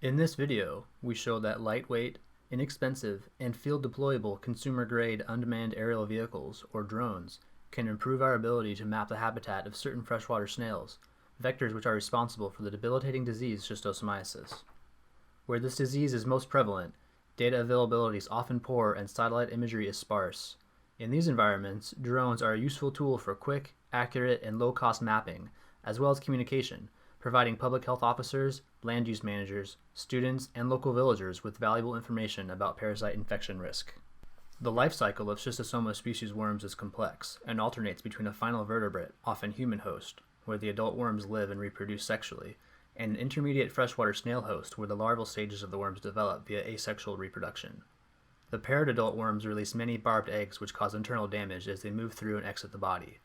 In this video, we show that lightweight, inexpensive, and field-deployable consumer-grade unmanned aerial vehicles, or drones, can improve our ability to map the habitat of certain freshwater snails, vectors which are responsible for the debilitating disease schistosomiasis. Where this disease is most prevalent, data availability is often poor and satellite imagery is sparse. In these environments, drones are a useful tool for quick, accurate, and low-cost mapping, as well as communication, providing public health officers, land use managers, students, and local villagers with valuable information about parasite infection risk. The life cycle of Schistosoma species worms is complex and alternates between a final vertebrate, often human host, where the adult worms live and reproduce sexually, and an intermediate freshwater snail host where the larval stages of the worms develop via asexual reproduction. The paired adult worms release many barbed eggs which cause internal damage as they move through and exit the body.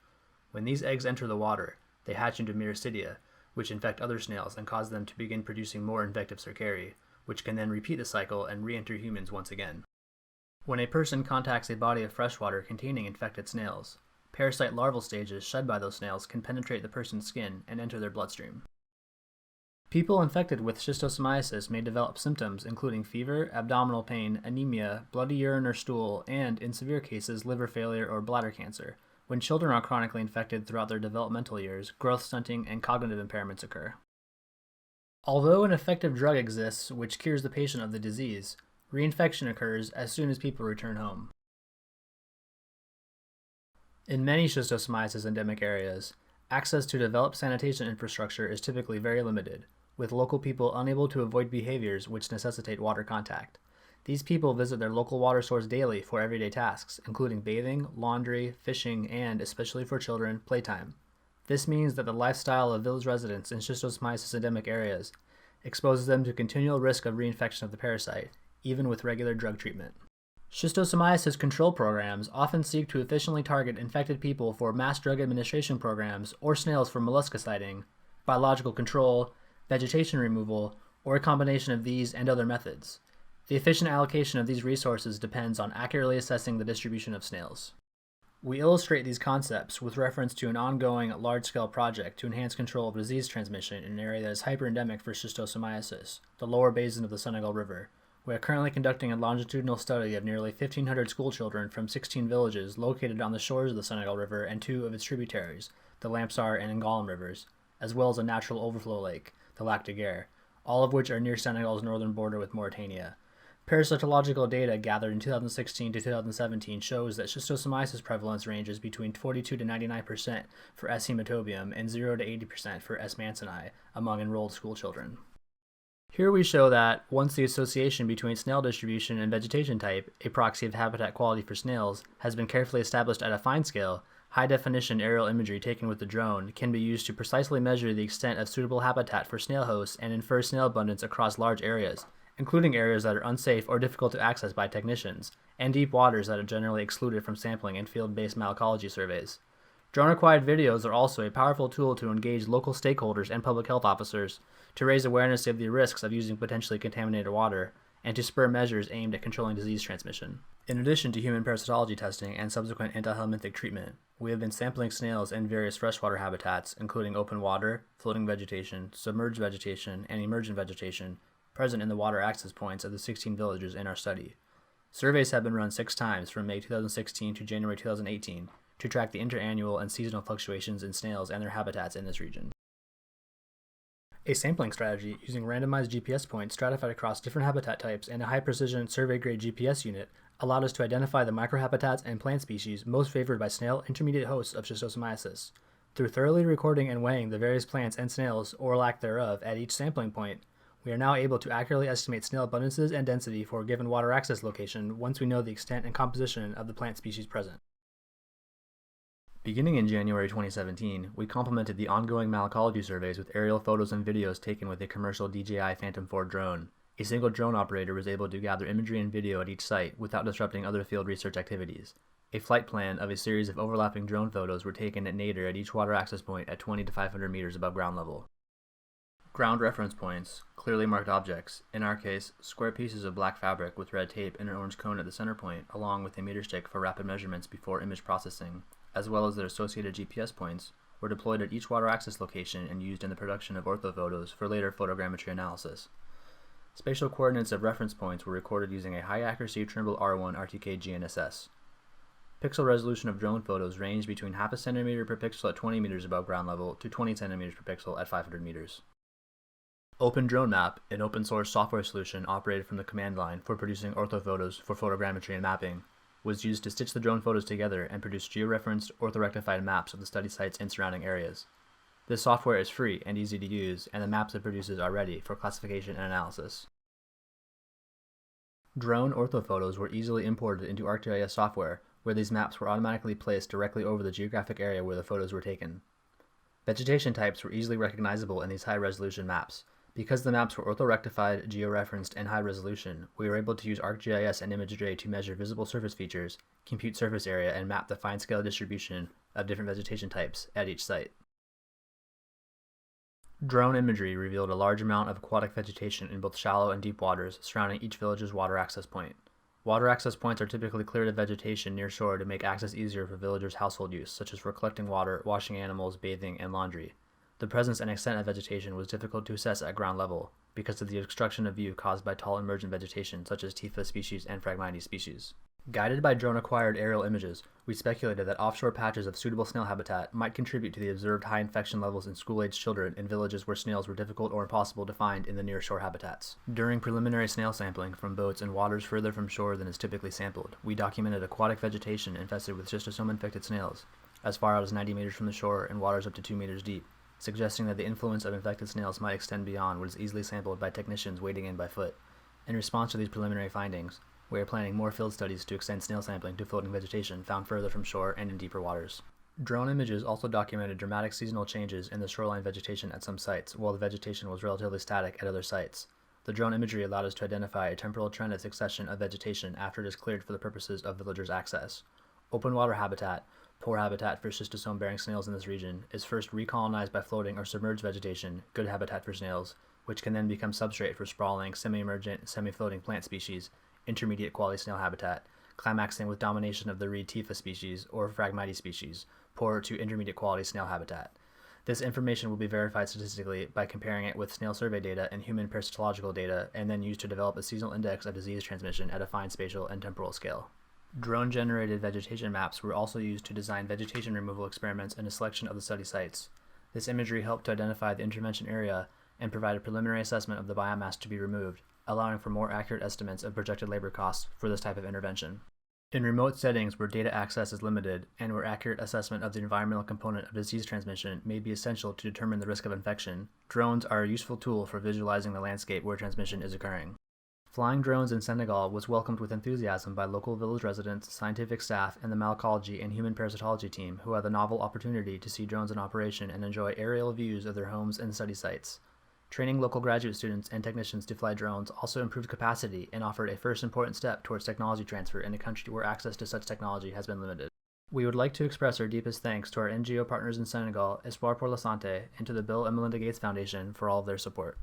When these eggs enter the water, they hatch into myricidia, which infect other snails and cause them to begin producing more infective cercari, which can then repeat the cycle and re-enter humans once again. When a person contacts a body of freshwater containing infected snails, parasite larval stages shed by those snails can penetrate the person's skin and enter their bloodstream. People infected with schistosomiasis may develop symptoms including fever, abdominal pain, anemia, bloody urine or stool, and, in severe cases, liver failure or bladder cancer. When children are chronically infected throughout their developmental years, growth stunting and cognitive impairments occur. Although an effective drug exists which cures the patient of the disease, reinfection occurs as soon as people return home. In many schistosomiasis endemic areas, access to developed sanitation infrastructure is typically very limited, with local people unable to avoid behaviors which necessitate water contact. These people visit their local water source daily for everyday tasks, including bathing, laundry, fishing, and, especially for children, playtime. This means that the lifestyle of village residents in schistosomiasis endemic areas exposes them to continual risk of reinfection of the parasite, even with regular drug treatment. Schistosomiasis control programs often seek to efficiently target infected people for mass drug administration programs or snails for mollusciciding, biological control, vegetation removal, or a combination of these and other methods. The efficient allocation of these resources depends on accurately assessing the distribution of snails. We illustrate these concepts with reference to an ongoing large-scale project to enhance control of disease transmission in an area that is hyperendemic for schistosomiasis, the lower basin of the Senegal River. We are currently conducting a longitudinal study of nearly 1,500 schoolchildren from 16 villages located on the shores of the Senegal River and two of its tributaries, the Lampsar and Ngallem rivers, as well as a natural overflow lake, the Lac de Guerre, all of which are near Senegal's northern border with Mauritania. Parasitological data gathered in 2016 to 2017 shows that schistosomiasis prevalence ranges between 42 to 99% for S. hematobium and 0 to 80% for S. mansoni among enrolled schoolchildren. Here we show that, once the association between snail distribution and vegetation type, a proxy of habitat quality for snails, has been carefully established at a fine scale, high-definition aerial imagery taken with the drone can be used to precisely measure the extent of suitable habitat for snail hosts and infer snail abundance across large areas, including areas that are unsafe or difficult to access by technicians, and deep waters that are generally excluded from sampling and field-based malacology surveys. Drone-acquired videos are also a powerful tool to engage local stakeholders and public health officers, to raise awareness of the risks of using potentially contaminated water, and to spur measures aimed at controlling disease transmission. In addition to human parasitology testing and subsequent antihelminthic treatment, we have been sampling snails in various freshwater habitats, including open water, floating vegetation, submerged vegetation, and emergent vegetation, present in the water access points of the 16 villages in our study. Surveys have been run 6 times from May 2016 to January 2018 to track the interannual and seasonal fluctuations in snails and their habitats in this region. A sampling strategy using randomized GPS points stratified across different habitat types and a high-precision survey-grade GPS unit allowed us to identify the microhabitats and plant species most favored by snail intermediate hosts of schistosomiasis. Through thoroughly recording and weighing the various plants and snails, or lack thereof, at each sampling point, we are now able to accurately estimate snail abundances and density for a given water access location once we know the extent and composition of the plant species present. Beginning in January 2017, we complemented the ongoing malacology surveys with aerial photos and videos taken with a commercial DJI Phantom 4 drone. A single drone operator was able to gather imagery and video at each site without disrupting other field research activities. A flight plan of a series of overlapping drone photos were taken at nadir at each water access point at 20 to 500 meters above ground level. Ground reference points, clearly marked objects, in our case, square pieces of black fabric with red tape and an orange cone at the center point, along with a meter stick for rapid measurements before image processing, as well as their associated GPS points, were deployed at each water access location and used in the production of orthophotos for later photogrammetry analysis. Spatial coordinates of reference points were recorded using a high-accuracy Trimble R1 RTK GNSS. Pixel resolution of drone photos ranged between half a centimeter per pixel at 20 meters above ground level to 20 centimeters per pixel at 500 meters. Open Drone Map, an open-source software solution operated from the command line for producing orthophotos for photogrammetry and mapping, was used to stitch the drone photos together and produce georeferenced, orthorectified maps of the study sites and surrounding areas. This software is free and easy to use, and the maps it produces are ready for classification and analysis. Drone orthophotos were easily imported into ArcGIS software, where these maps were automatically placed directly over the geographic area where the photos were taken. Vegetation types were easily recognizable in these high-resolution maps. Because the maps were orthorectified, georeferenced, and high-resolution, we were able to use ArcGIS and ImageJ to measure visible surface features, compute surface area, and map the fine-scale distribution of different vegetation types at each site. Drone imagery revealed a large amount of aquatic vegetation in both shallow and deep waters surrounding each village's water access point. Water access points are typically cleared of vegetation near shore to make access easier for villagers' household use, such as for collecting water, washing animals, bathing, and laundry. The presence and extent of vegetation was difficult to assess at ground level because of the obstruction of view caused by tall emergent vegetation such as Tifa species and Phragmites species. Guided by drone-acquired aerial images, we speculated that offshore patches of suitable snail habitat might contribute to the observed high infection levels in school-aged children in villages where snails were difficult or impossible to find in the near-shore habitats. During preliminary snail sampling from boats in waters further from shore than is typically sampled, we documented aquatic vegetation infested with schistosome-infected snails, as far out as 90 meters from the shore in waters up to 2 meters deep, suggesting that the influence of infected snails might extend beyond what is easily sampled by technicians wading in by foot. In response to these preliminary findings, we are planning more field studies to extend snail sampling to floating vegetation found further from shore and in deeper waters. Drone images also documented dramatic seasonal changes in the shoreline vegetation at some sites, while the vegetation was relatively static at other sites. The drone imagery allowed us to identify a temporal trend of succession of vegetation after it is cleared for the purposes of villagers' access. Open water habitat, poor habitat for schistosome-bearing snails in this region, is first recolonized by floating or submerged vegetation, good habitat for snails, which can then become substrate for sprawling, semi-emergent, semi-floating plant species, intermediate quality snail habitat, climaxing with domination of the reed Tifa species or Phragmites species, poor to intermediate quality snail habitat. This information will be verified statistically by comparing it with snail survey data and human parasitological data, and then used to develop a seasonal index of disease transmission at a fine spatial and temporal scale. Drone-generated vegetation maps were also used to design vegetation removal experiments and a selection of the study sites. This imagery helped to identify the intervention area and provide a preliminary assessment of the biomass to be removed, allowing for more accurate estimates of projected labor costs for this type of intervention. In remote settings where data access is limited and where accurate assessment of the environmental component of disease transmission may be essential to determine the risk of infection, drones are a useful tool for visualizing the landscape where transmission is occurring. Flying drones in Senegal was welcomed with enthusiasm by local village residents, scientific staff, and the malacology and human parasitology team, who had the novel opportunity to see drones in operation and enjoy aerial views of their homes and study sites. Training local graduate students and technicians to fly drones also improved capacity and offered a first important step towards technology transfer in a country where access to such technology has been limited. We would like to express our deepest thanks to our NGO partners in Senegal, Espoir pour la Santé, and to the Bill and Melinda Gates Foundation for all of their support.